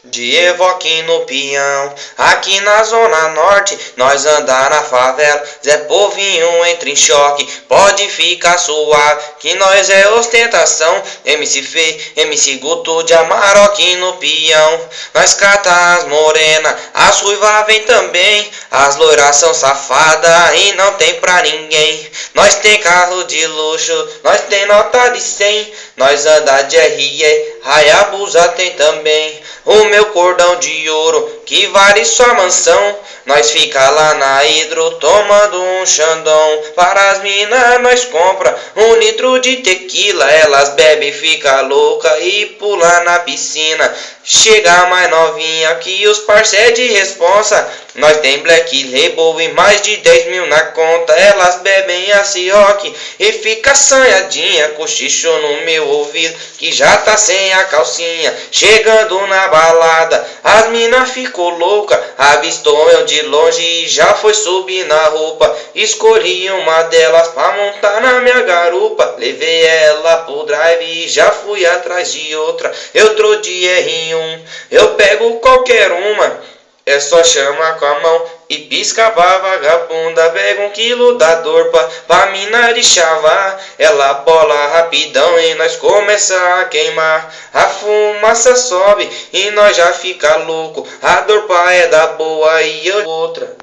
De Evoque no peão, aqui na zona norte, nós andar na favela, Zé Povinho entra em choque, pode ficar suave, que nós é ostentação, MC Fê, MC Guto de Amarok no peão, nós cata as morena, as ruivas vem também, as loiras são safadas e não tem pra ninguém, nós tem carro de luxo, nós tem nota de 100, nós anda de RE, Hayabusa tem também, o meu cordão de ouro que vale sua mansão. Nós fica lá na hidro tomando um xandão. Para as minas nós compra 1 litro de tequila. Elas bebem e fica louca e pula na piscina. Chega mais novinha que os parceiros de responsa. Nós tem Black Label e mais de 10 mil na conta. Elas bebem a Ciroc e fica assanhadinha. Cochicho no meu ouvido que já tá sem a calcinha. Chegando na balada, as mina ficou louca. Avistou eu de longe e já foi subir na roupa. Escolhi uma delas pra montar na minha garupa. Levei ela pro drive e já fui atrás de outra. Eu tô de R1, eu pego qualquer uma. É só chamar com a mão e pisca pra vagabunda. Pega 1 quilo da dorpa pra mina de chavar. Ela bola rapidão e nós começa a queimar. A fumaça sobe e nós já fica louco. A dorpa é da boa e eu outra.